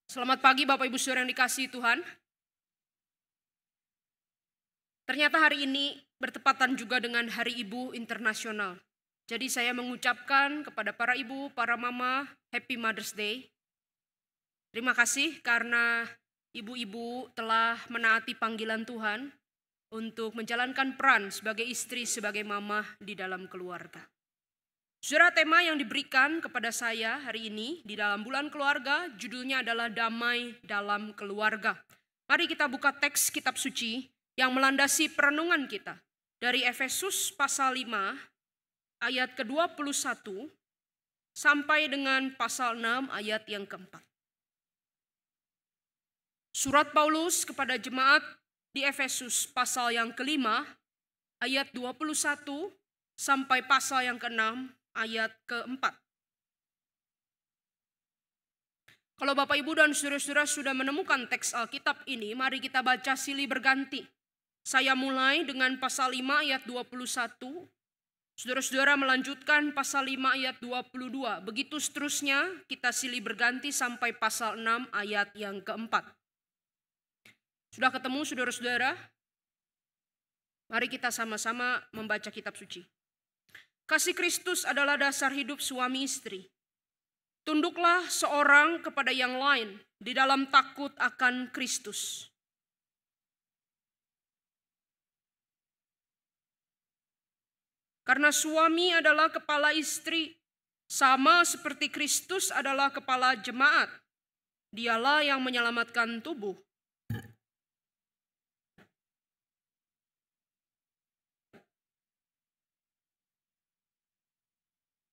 Selamat pagi Bapak Ibu Saudara yang dikasihi Tuhan. Ternyata hari ini bertepatan juga dengan Hari Ibu Internasional. Jadi saya mengucapkan kepada para ibu, para mama, Happy Mother's Day. Terima kasih karena ibu-ibu telah menaati panggilan Tuhan untuk menjalankan peran sebagai istri, sebagai mama di dalam keluarga. Saudara, tema yang diberikan kepada saya hari ini di dalam bulan keluarga, judulnya adalah Damai dalam Keluarga. Mari kita buka teks kitab suci yang melandasi perenungan kita. Dari Efesus pasal 5 ayat ke-21 sampai dengan pasal 6 ayat yang keempat. Surat Paulus kepada jemaat di Efesus pasal yang kelima ayat 21 sampai pasal yang ke-6 ayat keempat. Kalau Bapak Ibu dan saudara-saudara sudah menemukan teks Alkitab ini, mari kita baca silih berganti. Saya mulai dengan pasal 5 ayat 21. Saudara-saudara melanjutkan pasal 5 ayat 22. Begitu seterusnya kita silih berganti sampai pasal 6 ayat yang keempat. Sudah ketemu saudara-saudara? Mari kita sama-sama membaca kitab suci. Kasih Kristus adalah dasar hidup suami istri. Tunduklah seorang kepada yang lain di dalam takut akan Kristus. Karena suami adalah kepala istri, sama seperti Kristus adalah kepala jemaat. Dialah yang menyelamatkan tubuh.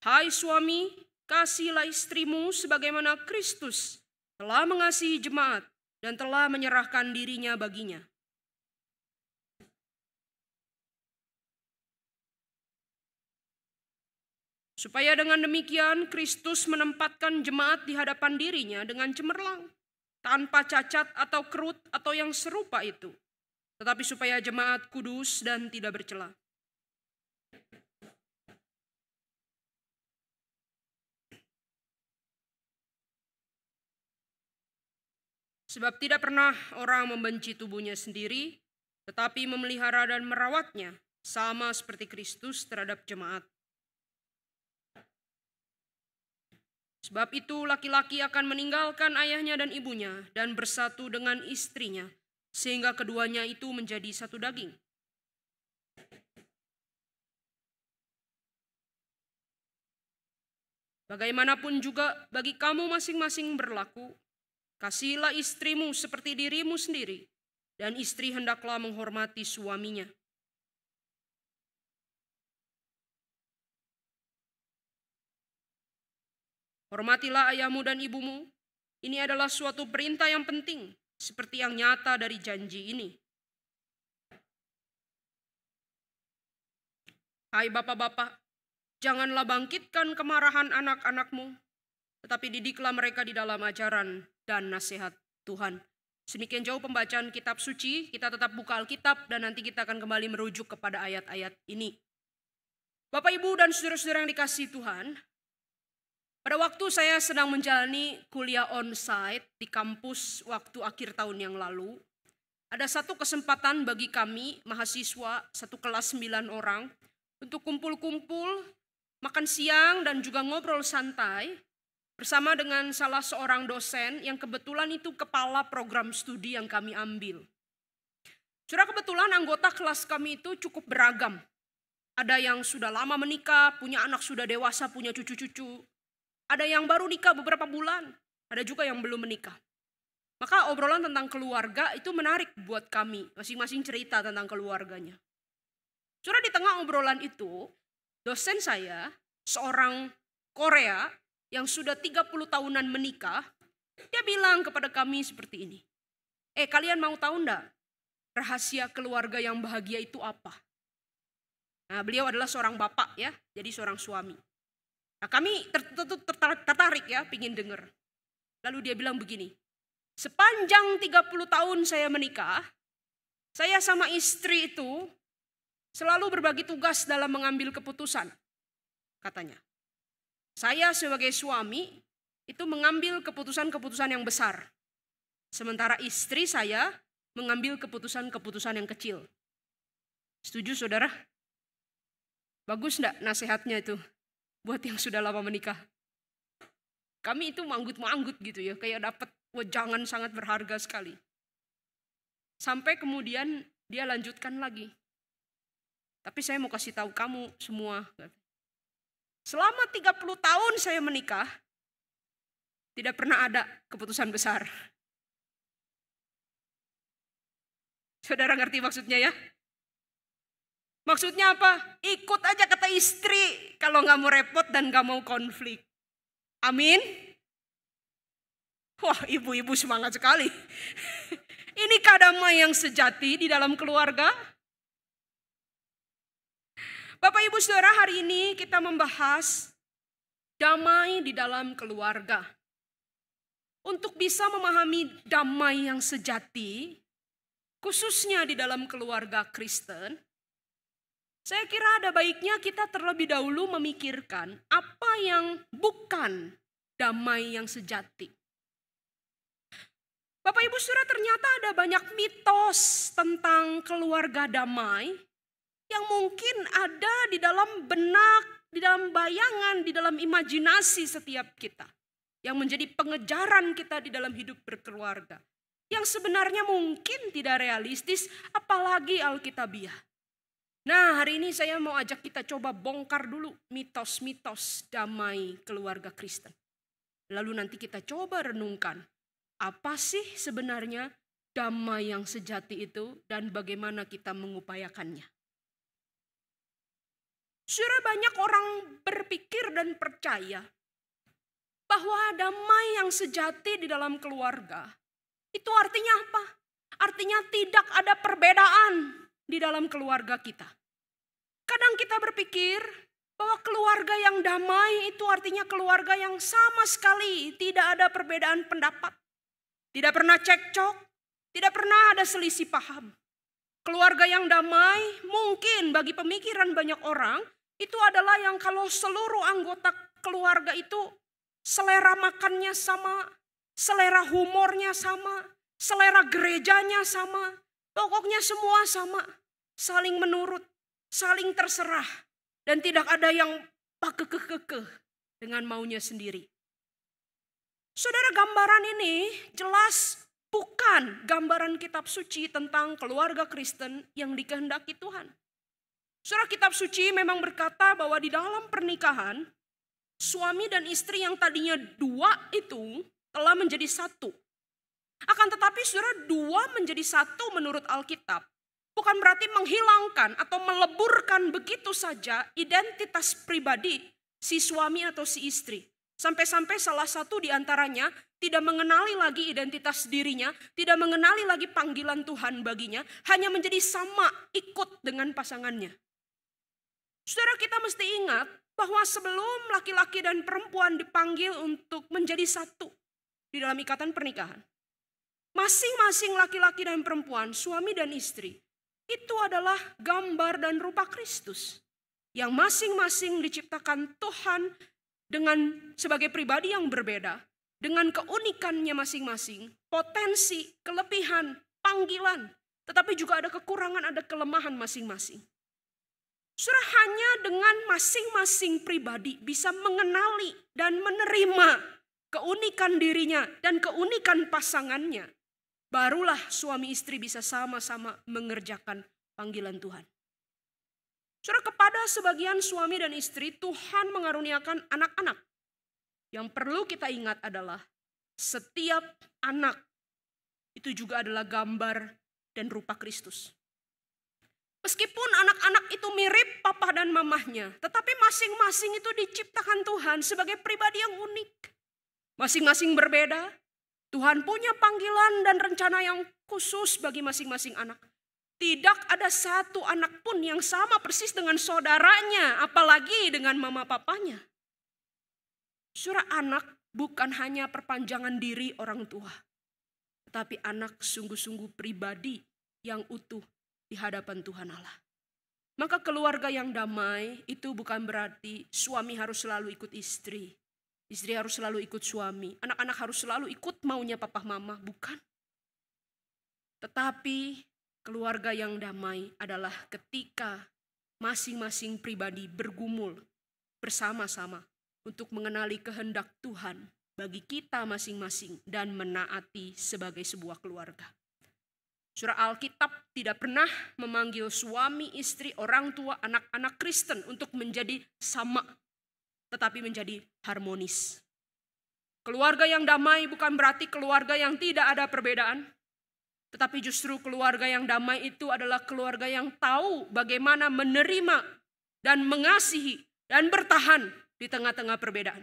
Hai suami, kasihilah istrimu sebagaimana Kristus telah mengasihi jemaat dan telah menyerahkan dirinya baginya. Supaya dengan demikian Kristus menempatkan jemaat di hadapan dirinya dengan cemerlang, tanpa cacat atau kerut atau yang serupa itu, tetapi supaya jemaat kudus dan tidak bercela. Sebab tidak pernah orang membenci tubuhnya sendiri, tetapi memelihara dan merawatnya, sama seperti Kristus terhadap jemaat. Sebab itu laki-laki akan meninggalkan ayahnya dan ibunya dan bersatu dengan istrinya, sehingga keduanya itu menjadi satu daging. Bagaimanapun juga bagi kamu masing-masing berlaku, kasihilah istrimu seperti dirimu sendiri, dan istri hendaklah menghormati suaminya. Hormatilah ayahmu dan ibumu, ini adalah suatu perintah yang penting, seperti yang nyata dari janji ini. Hai bapak-bapak, janganlah bangkitkan kemarahan anak-anakmu, tetapi didiklah mereka di dalam ajaran dan nasihat Tuhan. Semikian jauh pembacaan kitab suci, kita tetap buka Alkitab dan nanti kita akan kembali merujuk kepada ayat-ayat ini. Bapak, Ibu, dan saudara-saudara yang dikasihi Tuhan, pada waktu saya sedang menjalani kuliah on-site di kampus waktu akhir tahun yang lalu, ada satu kesempatan bagi kami mahasiswa, satu kelas 9 orang, untuk kumpul-kumpul, makan siang dan juga ngobrol santai bersama dengan salah seorang dosen yang kebetulan itu kepala program studi yang kami ambil. Saudara, kebetulan anggota kelas kami itu cukup beragam. Ada yang sudah lama menikah, punya anak sudah dewasa, punya cucu-cucu. Ada yang baru nikah beberapa bulan, ada juga yang belum menikah. Maka obrolan tentang keluarga itu menarik buat kami, masing-masing cerita tentang keluarganya. Saudara, di tengah obrolan itu, dosen saya, seorang Korea yang sudah 30 tahunan menikah, dia bilang kepada kami seperti ini. Kalian mau tahu enggak rahasia keluarga yang bahagia itu apa? Nah, beliau adalah seorang bapak ya, jadi seorang suami. Nah, kami tertarik ya, pingin dengar. Lalu dia bilang begini, sepanjang 30 tahun saya menikah, saya sama istri itu selalu berbagi tugas dalam mengambil keputusan, katanya. Saya sebagai suami itu mengambil keputusan-keputusan yang besar. Sementara istri saya mengambil keputusan-keputusan yang kecil. Setuju saudara? Bagus enggak nasihatnya itu buat yang sudah lama menikah? Kami itu manggut-manggut gitu ya, kayak dapat wejangan sangat berharga sekali. Sampai kemudian dia lanjutkan lagi. Tapi saya mau kasih tahu kamu semua. Selama 30 tahun saya menikah, tidak pernah ada keputusan besar. Saudara ngerti maksudnya ya? Maksudnya apa? Ikut aja kata istri kalau nggak mau repot dan nggak mau konflik. Amin. Wah, ibu-ibu semangat sekali. Inikah damai yang sejati di dalam keluarga? Bapak Ibu Saudara, hari ini kita membahas damai di dalam keluarga. Untuk bisa memahami damai yang sejati, khususnya di dalam keluarga Kristen, saya kira ada baiknya kita terlebih dahulu memikirkan apa yang bukan damai yang sejati. Bapak Ibu Saudara, ternyata ada banyak mitos tentang keluarga damai yang mungkin ada di dalam benak, di dalam bayangan, di dalam imajinasi setiap kita. Yang menjadi pengejaran kita di dalam hidup berkeluarga. Yang sebenarnya mungkin tidak realistis, apalagi alkitabiah. Nah, hari ini saya mau ajak kita coba bongkar dulu mitos-mitos damai keluarga Kristen. Lalu nanti kita coba renungkan, apa sih sebenarnya damai yang sejati itu dan bagaimana kita mengupayakannya. Saudara, banyak orang berpikir dan percaya bahwa damai yang sejati di dalam keluarga itu artinya apa? Artinya tidak ada perbedaan di dalam keluarga kita. Kadang kita berpikir bahwa keluarga yang damai itu artinya keluarga yang sama sekali tidak ada perbedaan pendapat. Tidak pernah cekcok, tidak pernah ada selisih paham. Keluarga yang damai mungkin bagi pemikiran banyak orang itu adalah yang kalau seluruh anggota keluarga itu selera makannya sama, selera humornya sama, selera gerejanya sama, pokoknya semua sama, saling menurut, saling terserah, dan tidak ada yang pakekekekeh dengan maunya sendiri. Saudara, gambaran ini jelas bukan gambaran kitab suci tentang keluarga Kristen yang dikehendaki Tuhan. Saudara, kitab suci memang berkata bahwa di dalam pernikahan, suami dan istri yang tadinya dua itu telah menjadi satu. Akan tetapi saudara, dua menjadi satu menurut Alkitab bukan berarti menghilangkan atau meleburkan begitu saja identitas pribadi si suami atau si istri. Sampai-sampai salah satu di antaranya tidak mengenali lagi identitas dirinya, tidak mengenali lagi panggilan Tuhan baginya, hanya menjadi sama ikut dengan pasangannya. Saudara, kita mesti ingat bahwa sebelum laki-laki dan perempuan dipanggil untuk menjadi satu di dalam ikatan pernikahan, masing-masing laki-laki dan perempuan, suami dan istri, itu adalah gambar dan rupa Kristus. Yang masing-masing diciptakan Tuhan dengan sebagai pribadi yang berbeda, dengan keunikannya masing-masing, potensi, kelebihan, panggilan, tetapi juga ada kekurangan, ada kelemahan masing-masing. Saudara, hanya dengan masing-masing pribadi bisa mengenali dan menerima keunikan dirinya dan keunikan pasangannya, barulah suami istri bisa sama-sama mengerjakan panggilan Tuhan. Saudara, kepada sebagian suami dan istri Tuhan mengaruniakan anak-anak. Yang perlu kita ingat adalah setiap anak itu juga adalah gambar dan rupa Kristus. Meskipun anak-anak itu mirip papa dan mamahnya, tetapi masing-masing itu diciptakan Tuhan sebagai pribadi yang unik. Masing-masing berbeda. Tuhan punya panggilan dan rencana yang khusus bagi masing-masing anak. Tidak ada satu anak pun yang sama persis dengan saudaranya, apalagi dengan mama papanya. Saudara, anak bukan hanya perpanjangan diri orang tua, tetapi anak sungguh-sungguh pribadi yang utuh di hadapan Tuhan Allah. Maka keluarga yang damai itu bukan berarti suami harus selalu ikut istri. Istri harus selalu ikut suami. Anak-anak harus selalu ikut maunya papa mama. Bukan. Tetapi keluarga yang damai adalah ketika masing-masing pribadi bergumul bersama-sama untuk mengenali kehendak Tuhan bagi kita masing-masing dan menaati sebagai sebuah keluarga. Surah Alkitab tidak pernah memanggil suami, istri, orang tua, anak-anak Kristen untuk menjadi sama, tetapi menjadi harmonis. Keluarga yang damai bukan berarti keluarga yang tidak ada perbedaan, tetapi justru keluarga yang damai itu adalah keluarga yang tahu bagaimana menerima dan mengasihi dan bertahan di tengah-tengah perbedaan.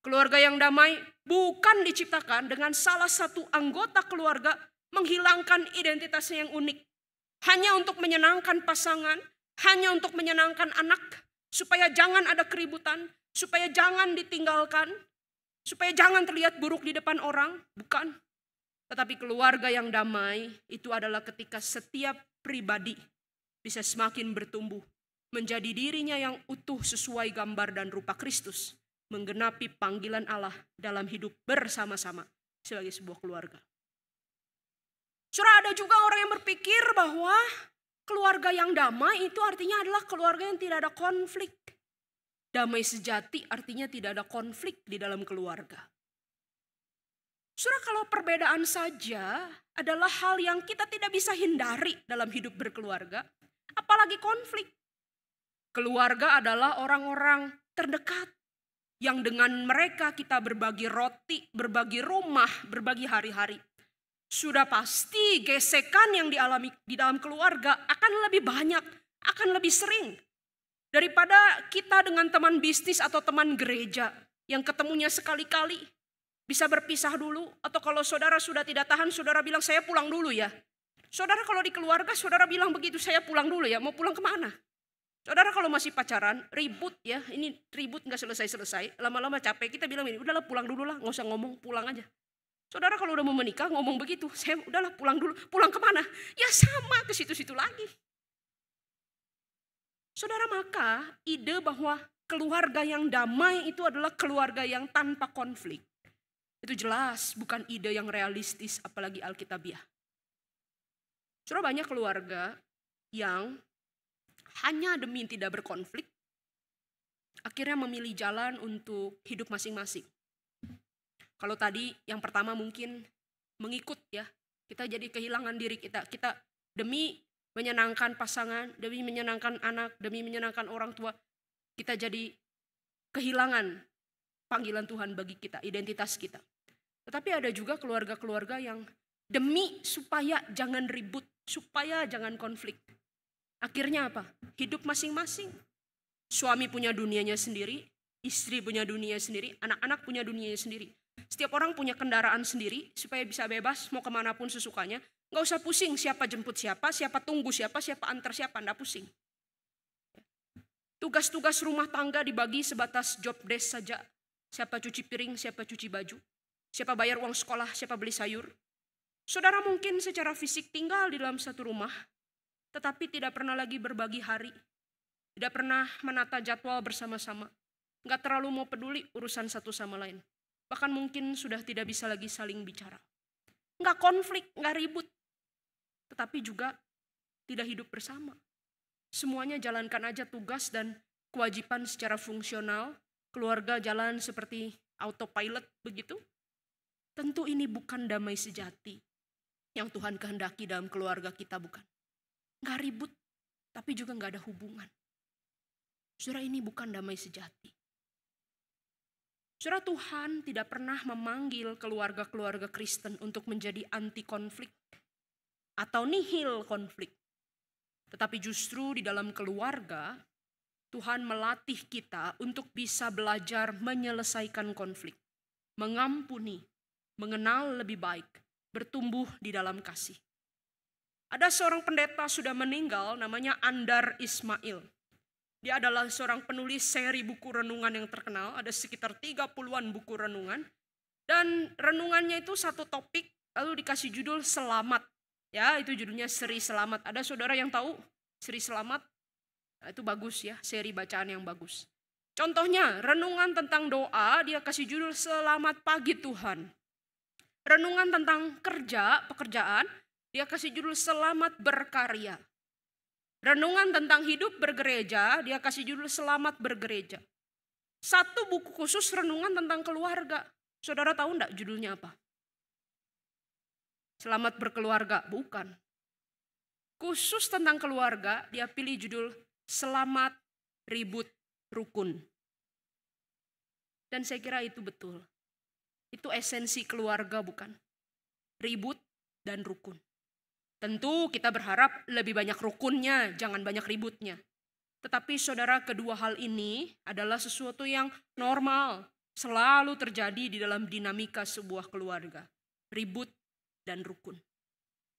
Keluarga yang damai bukan diciptakan dengan salah satu anggota keluarga menghilangkan identitasnya yang unik. Hanya untuk menyenangkan pasangan, hanya untuk menyenangkan anak, supaya jangan ada keributan, supaya jangan ditinggalkan, supaya jangan terlihat buruk di depan orang. Bukan. Tetapi keluarga yang damai itu adalah ketika setiap pribadi bisa semakin bertumbuh, menjadi dirinya yang utuh sesuai gambar dan rupa Kristus, menggenapi panggilan Allah dalam hidup bersama-sama sebagai sebuah keluarga. Saudara, ada juga orang yang berpikir bahwa keluarga yang damai itu artinya adalah keluarga yang tidak ada konflik. Damai sejati artinya tidak ada konflik di dalam keluarga. Saudara, kalau perbedaan saja adalah hal yang kita tidak bisa hindari dalam hidup berkeluarga, apalagi konflik. Keluarga adalah orang-orang terdekat yang dengan mereka kita berbagi roti, berbagi rumah, berbagi hari-hari. Sudah pasti gesekan yang dialami di dalam keluarga akan lebih banyak, akan lebih sering daripada kita dengan teman bisnis atau teman gereja yang ketemunya sekali-kali, bisa berpisah dulu, atau kalau saudara sudah tidak tahan, saudara bilang saya pulang dulu ya. Saudara kalau di keluarga saudara bilang begitu, saya pulang dulu ya, mau pulang kemana? Saudara kalau masih pacaran, ribut ya, ini ribut gak selesai-selesai, lama-lama capek, kita bilang ini, udahlah pulang dulu lah, gak usah ngomong, pulang aja. Saudara kalau udah mau menikah ngomong begitu, saya udahlah pulang dulu, pulang kemana? Ya sama, ke situ-situ lagi. Saudara, maka ide bahwa keluarga yang damai itu adalah keluarga yang tanpa konflik, itu jelas bukan ide yang realistis apalagi alkitabiah. Saudara, banyak keluarga yang hanya demi tidak berkonflik, akhirnya memilih jalan untuk hidup masing-masing. Kalau tadi yang pertama mungkin mengikut ya, kita jadi kehilangan diri kita. Kita demi menyenangkan pasangan, demi menyenangkan anak, demi menyenangkan orang tua, kita jadi kehilangan panggilan Tuhan bagi kita, identitas kita. Tetapi ada juga keluarga-keluarga yang demi supaya jangan ribut, supaya jangan konflik. Akhirnya apa? Hidup masing-masing. Suami punya dunianya sendiri, istri punya dunia sendiri, anak-anak punya dunianya sendiri. Setiap orang punya kendaraan sendiri supaya bisa bebas mau kemanapun sesukanya. Gak usah pusing siapa jemput siapa, siapa tunggu siapa, siapa antar siapa, gak pusing. Tugas-tugas rumah tangga dibagi sebatas job desk saja. Siapa cuci piring, siapa cuci baju, siapa bayar uang sekolah, siapa beli sayur. Saudara mungkin secara fisik tinggal di dalam satu rumah, tetapi tidak pernah lagi berbagi hari. Tidak pernah menata jadwal bersama-sama. Gak terlalu mau peduli urusan satu sama lain. Bahkan mungkin sudah tidak bisa lagi saling bicara. Nggak konflik, nggak ribut. Tetapi juga tidak hidup bersama. Semuanya jalankan aja tugas dan kewajiban secara fungsional. Keluarga jalan seperti autopilot begitu. Tentu ini bukan damai sejati yang Tuhan kehendaki dalam keluarga kita, bukan. Nggak ribut, tapi juga nggak ada hubungan. Saudara, ini bukan damai sejati. Saudara, Tuhan tidak pernah memanggil keluarga-keluarga Kristen untuk menjadi anti konflik atau nihil konflik. Tetapi justru di dalam keluarga, Tuhan melatih kita untuk bisa belajar menyelesaikan konflik, mengampuni, mengenal lebih baik, bertumbuh di dalam kasih. Ada seorang pendeta sudah meninggal namanya Andar Ismail. Dia adalah seorang penulis seri buku renungan yang terkenal, ada sekitar 30-an buku renungan. Dan renungannya itu satu topik, lalu dikasih judul Selamat. Ya, itu judulnya seri Selamat. Ada saudara yang tahu seri Selamat? Nah, itu bagus ya, seri bacaan yang bagus. Contohnya, renungan tentang doa, dia kasih judul Selamat Pagi Tuhan. Renungan tentang kerja, pekerjaan, Dia kasih judul Selamat Berkarya. Renungan tentang hidup bergereja, dia kasih judul Selamat Bergereja. Satu buku khusus renungan tentang keluarga. Saudara tahu enggak judulnya apa? Selamat Berkeluarga, bukan. Khusus tentang keluarga, dia pilih judul Selamat Ribut Rukun. Dan saya kira itu betul. Itu esensi keluarga, bukan? Ribut dan rukun. Tentu kita berharap lebih banyak rukunnya, jangan banyak ributnya. Tetapi saudara, kedua hal ini adalah sesuatu yang normal, selalu terjadi di dalam dinamika sebuah keluarga. Ribut dan rukun.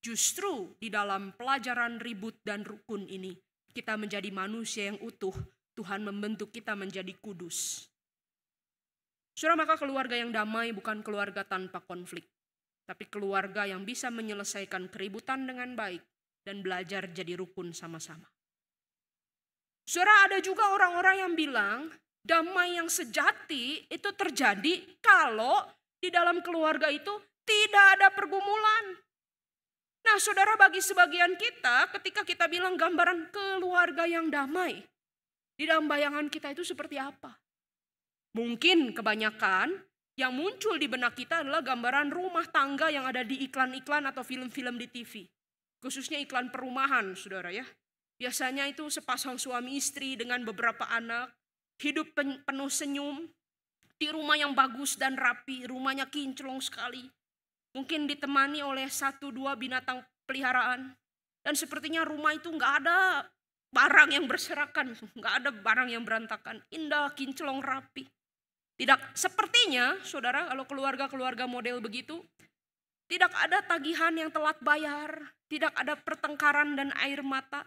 Justru di dalam pelajaran ribut dan rukun ini, kita menjadi manusia yang utuh. Tuhan membentuk kita menjadi kudus. Saudara, maka keluarga yang damai bukan keluarga tanpa konflik. Tapi keluarga yang bisa menyelesaikan keributan dengan baik dan belajar jadi rukun sama-sama. Saudara, ada juga orang-orang yang bilang damai yang sejati itu terjadi kalau di dalam keluarga itu tidak ada pergumulan. Nah saudara, bagi sebagian kita ketika kita bilang gambaran keluarga yang damai, di dalam bayangan kita itu seperti apa? Mungkin kebanyakan yang muncul di benak kita adalah gambaran rumah tangga yang ada di iklan-iklan atau film-film di TV. Khususnya iklan perumahan, saudara ya. Biasanya itu sepasang suami istri dengan beberapa anak, hidup penuh senyum, di rumah yang bagus dan rapi, rumahnya kinclong sekali. Mungkin ditemani oleh 1-2 binatang peliharaan. Dan sepertinya rumah itu nggak ada barang yang berserakan, nggak ada barang yang berantakan. Indah, kinclong, rapi. Tidak sepertinya, saudara, kalau keluarga-keluarga model begitu, tidak ada tagihan yang telat bayar, tidak ada pertengkaran dan air mata.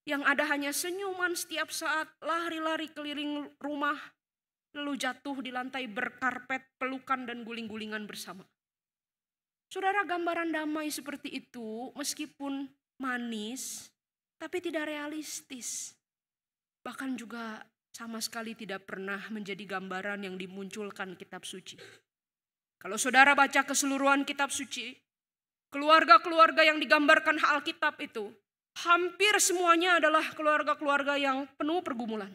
Yang ada hanya senyuman setiap saat, lari-lari keliling rumah, lalu jatuh di lantai berkarpet, pelukan dan guling-gulingan bersama. Saudara, gambaran damai seperti itu meskipun manis, tapi tidak realistis. Bahkan juga sama sekali tidak pernah menjadi gambaran yang dimunculkan kitab suci. Kalau saudara baca keseluruhan kitab suci, keluarga-keluarga yang digambarkan Alkitab itu, hampir semuanya adalah keluarga-keluarga yang penuh pergumulan.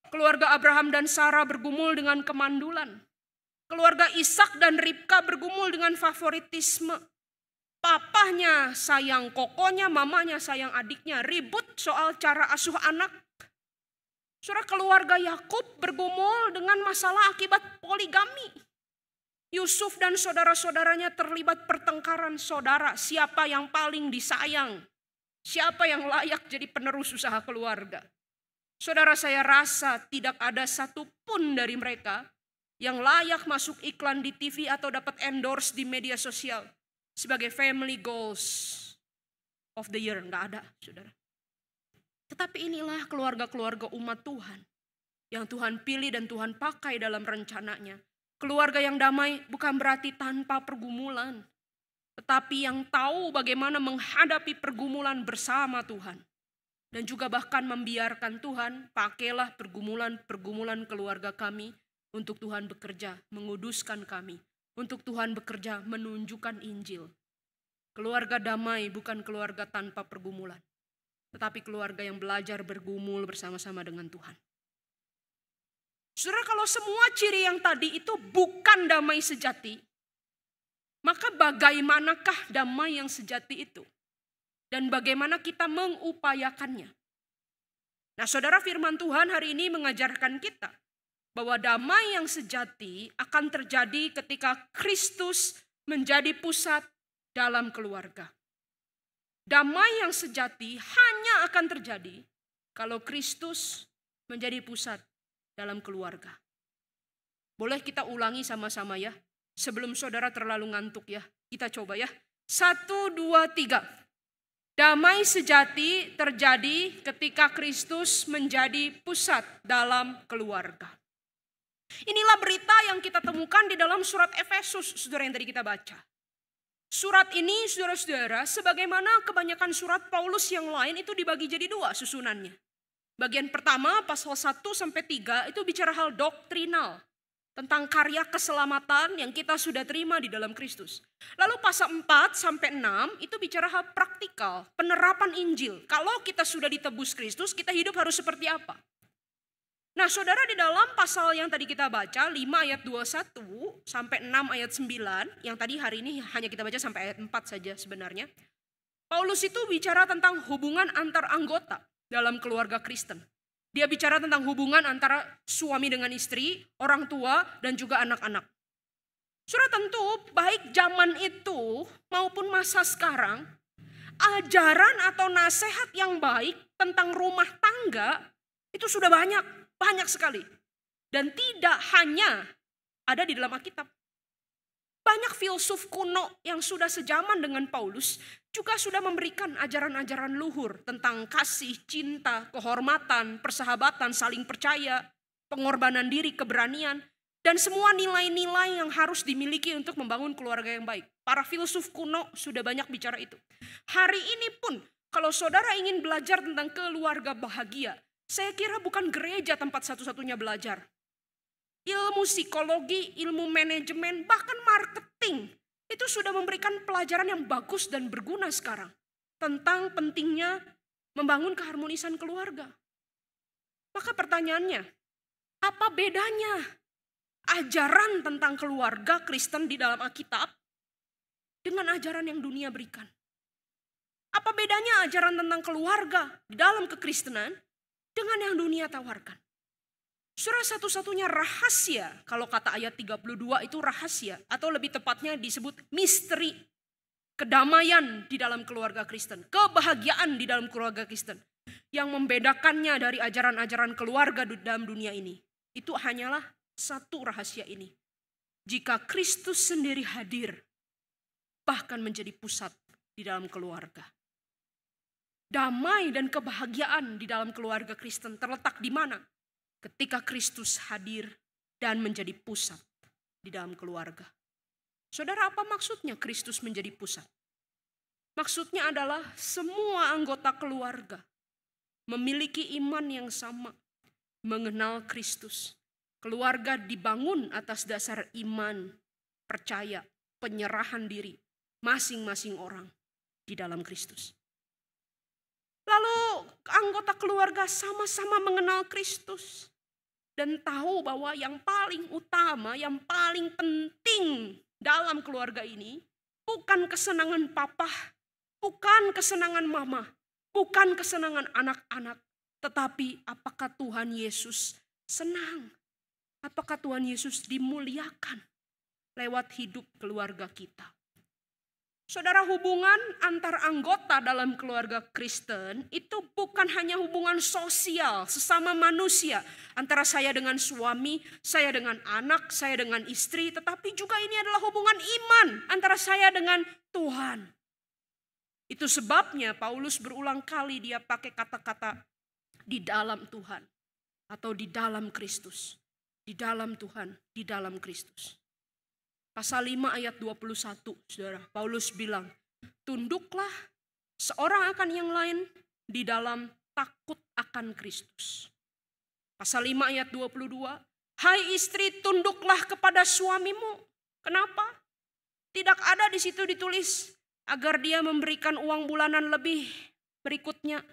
Keluarga Abraham dan Sarah bergumul dengan kemandulan. Keluarga Ishak dan Ribka bergumul dengan favoritisme. Papahnya sayang kokonya, mamanya sayang adiknya, ribut soal cara asuh anak. Saudara, keluarga Yakub bergumul dengan masalah akibat poligami. Yusuf dan saudara-saudaranya terlibat pertengkaran saudara, siapa yang paling disayang, siapa yang layak jadi penerus usaha keluarga. Saudara, saya rasa tidak ada satupun dari mereka yang layak masuk iklan di TV atau dapat endorse di media sosial sebagai family goals of the year. Nggak ada, saudara. Tetapi inilah keluarga-keluarga umat Tuhan yang Tuhan pilih dan Tuhan pakai dalam rencananya. Keluarga yang damai bukan berarti tanpa pergumulan, tetapi yang tahu bagaimana menghadapi pergumulan bersama Tuhan. Dan juga bahkan membiarkan Tuhan, pakailah pergumulan keluarga kami untuk Tuhan bekerja, menguduskan kami. Untuk Tuhan bekerja, menunjukkan Injil. Keluarga damai bukan keluarga tanpa pergumulan, tetapi keluarga yang belajar bergumul bersama-sama dengan Tuhan. Saudara, kalau semua ciri yang tadi itu bukan damai sejati, maka bagaimanakah damai yang sejati itu? Dan bagaimana kita mengupayakannya? Nah saudara, firman Tuhan hari ini mengajarkan kita bahwa damai yang sejati akan terjadi ketika Kristus menjadi pusat dalam keluarga. Damai yang sejati hanya akan terjadi kalau Kristus menjadi pusat dalam keluarga. Boleh kita ulangi sama-sama ya, sebelum saudara terlalu ngantuk ya. Kita coba ya. 1, 2, 3. Damai sejati terjadi ketika Kristus menjadi pusat dalam keluarga. Inilah berita yang kita temukan di dalam surat Efesus, saudara, yang tadi kita baca. Surat ini, saudara-saudara, sebagaimana kebanyakan surat Paulus yang lain itu dibagi jadi 2 susunannya. Bagian pertama, pasal 1-3 itu bicara hal doktrinal. tentang karya keselamatan yang kita sudah terima di dalam Kristus. Lalu pasal 4 sampai 6 itu bicara hal praktikal, penerapan Injil. Kalau kita sudah ditebus Kristus, kita hidup harus seperti apa? Nah, saudara, di dalam pasal yang tadi kita baca 5 ayat 21 sampai 6 ayat 9, yang tadi hari ini hanya kita baca sampai ayat 4 saja sebenarnya. Paulus itu bicara tentang hubungan antar anggota dalam keluarga Kristen. Dia bicara tentang hubungan antara suami dengan istri, orang tua, dan juga anak-anak. Saudara, tentu baik zaman itu maupun masa sekarang, ajaran atau nasihat yang baik tentang rumah tangga itu sudah banyak sekali. Dan tidak hanya ada di dalam Alkitab. Banyak filsuf kuno yang sudah sejaman dengan Paulus juga sudah memberikan ajaran-ajaran luhur tentang kasih, cinta, kehormatan, persahabatan, saling percaya, pengorbanan diri, keberanian, dan semua nilai-nilai yang harus dimiliki untuk membangun keluarga yang baik. Para filsuf kuno sudah banyak bicara itu. Hari ini pun kalau saudara ingin belajar tentang keluarga bahagia, saya kira bukan gereja tempat satu-satunya belajar. Ilmu psikologi, ilmu manajemen, bahkan marketing itu sudah memberikan pelajaran yang bagus dan berguna sekarang tentang pentingnya membangun keharmonisan keluarga. Maka pertanyaannya, apa bedanya ajaran tentang keluarga Kristen di dalam Alkitab dengan ajaran yang dunia berikan? Apa bedanya ajaran tentang keluarga di dalam kekristenan dengan yang dunia tawarkan? Saudara, satu-satunya rahasia, kalau kata ayat 32 itu rahasia, atau lebih tepatnya disebut misteri, kedamaian di dalam keluarga Kristen, kebahagiaan di dalam keluarga Kristen, yang membedakannya dari ajaran-ajaran keluarga dalam dunia ini, itu hanyalah satu rahasia ini. Jika Kristus sendiri hadir, bahkan menjadi pusat di dalam keluarga. Damai dan kebahagiaan di dalam keluarga Kristen terletak di mana? Ketika Kristus hadir dan menjadi pusat di dalam keluarga. Saudara, apa maksudnya Kristus menjadi pusat? Maksudnya adalah semua anggota keluarga memiliki iman yang sama, mengenal Kristus. Keluarga dibangun atas dasar iman, percaya, penyerahan diri masing-masing orang di dalam Kristus. Lalu anggota keluarga sama-sama mengenal Kristus dan tahu bahwa yang paling utama, yang paling penting dalam keluarga ini bukan kesenangan papa, bukan kesenangan mama, bukan kesenangan anak-anak, tetapi apakah Tuhan Yesus senang? Apakah Tuhan Yesus dimuliakan lewat hidup keluarga kita? Saudara, hubungan antar anggota dalam keluarga Kristen itu bukan hanya hubungan sosial sesama manusia. Antara saya dengan suami, saya dengan anak, saya dengan istri. Tetapi juga ini adalah hubungan iman antara saya dengan Tuhan. Itu sebabnya Paulus berulang kali dia pakai kata-kata di dalam Tuhan. Atau di dalam Kristus. Di dalam Tuhan, di dalam Kristus. Pasal 5 ayat 21, saudara, Paulus bilang, tunduklah seorang akan yang lain di dalam takut akan Kristus. Pasal 5 ayat 22, hai istri, tunduklah kepada suamimu. Kenapa? Tidak ada di situ ditulis agar dia memberikan uang bulanan lebih berikutnya,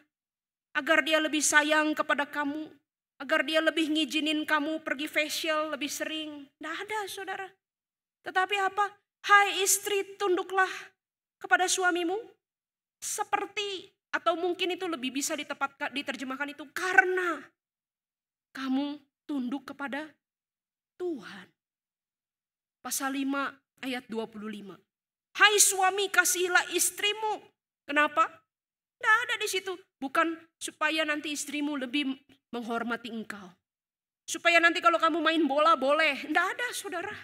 agar dia lebih sayang kepada kamu, agar dia lebih ngizinin kamu pergi facial lebih sering. Tidak ada, saudara. Tetapi apa? Hai istri, tunduklah kepada suamimu. Seperti, atau mungkin itu lebih bisa diterjemahkan itu, karena kamu tunduk kepada Tuhan. Pasal 5 ayat 25. Hai suami, kasihilah istrimu. Kenapa? Tidak ada di situ. Bukan supaya nanti istrimu lebih menghormati engkau. Supaya nanti kalau kamu main bola boleh. Tidak ada, saudara.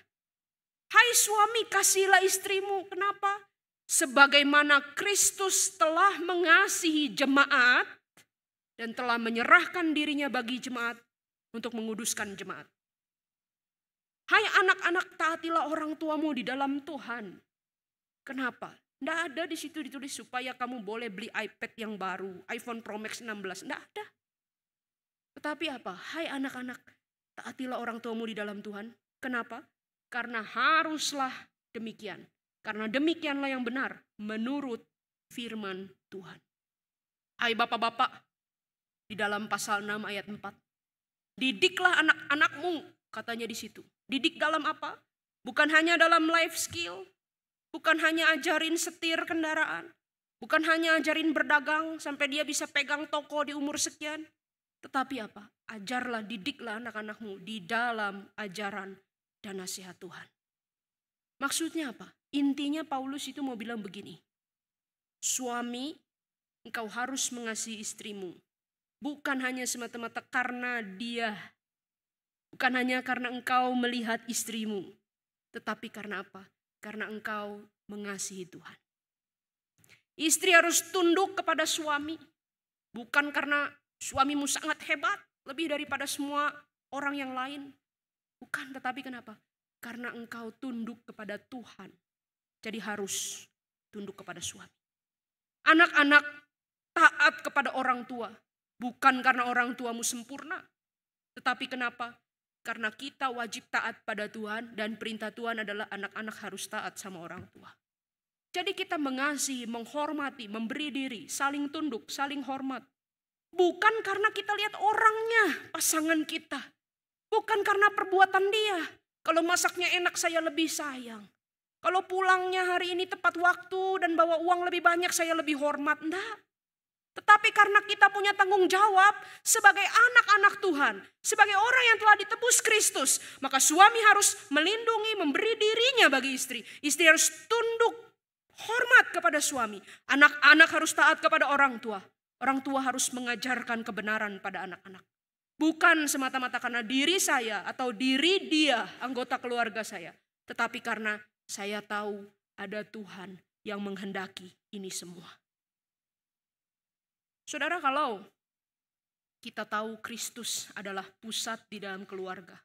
Hai suami, kasihilah istrimu. Kenapa? Sebagaimana Kristus telah mengasihi jemaat dan telah menyerahkan dirinya bagi jemaat untuk menguduskan jemaat. Hai anak-anak, taatilah orang tuamu di dalam Tuhan. Kenapa? Tidak ada di situ ditulis supaya kamu boleh beli iPad yang baru, iPhone Pro Max 16. Tidak ada. Tetapi apa? Hai anak-anak, taatilah orang tuamu di dalam Tuhan. Kenapa? Karena haruslah demikian. Karena demikianlah yang benar menurut firman Tuhan. Hai bapak-bapak, di dalam pasal 6 ayat 4. Didiklah anak-anakmu, katanya di situ. Didik dalam apa? Bukan hanya dalam life skill, bukan hanya ajarin setir kendaraan, bukan hanya ajarin berdagang sampai dia bisa pegang toko di umur sekian. Tetapi apa? Ajarlah, didiklah anak-anakmu di dalam ajaran dan nasihat Tuhan. Maksudnya apa? Intinya Paulus itu mau bilang begini. Suami, engkau harus mengasihi istrimu. Bukan hanya semata-mata karena dia. Bukan hanya karena engkau melihat istrimu. Tetapi karena apa? Karena engkau mengasihi Tuhan. Istri harus tunduk kepada suami. Bukan karena suamimu sangat hebat. Lebih daripada semua orang yang lain. Bukan, tetapi kenapa? Karena engkau tunduk kepada Tuhan. Jadi harus tunduk kepada suami. Anak-anak taat kepada orang tua. Bukan karena orang tuamu sempurna. Tetapi kenapa? Karena kita wajib taat pada Tuhan. Dan perintah Tuhan adalah anak-anak harus taat sama orang tua. Jadi kita mengasihi, menghormati, memberi diri, saling tunduk, saling hormat. Bukan karena kita lihat orangnya, pasangan kita. Bukan karena perbuatan dia. Kalau masaknya enak saya lebih sayang. Kalau pulangnya hari ini tepat waktu dan bawa uang lebih banyak saya lebih hormat. Enggak. Tetapi karena kita punya tanggung jawab sebagai anak-anak Tuhan. Sebagai orang yang telah ditebus Kristus. Maka suami harus melindungi, memberi dirinya bagi istri. Istri harus tunduk, hormat kepada suami. Anak-anak harus taat kepada orang tua. Orang tua harus mengajarkan kebenaran pada anak-anak. Bukan semata-mata karena diri saya atau diri dia, anggota keluarga saya. Tetapi karena saya tahu ada Tuhan yang menghendaki ini semua. Saudara, kalau kita tahu Kristus adalah pusat di dalam keluarga.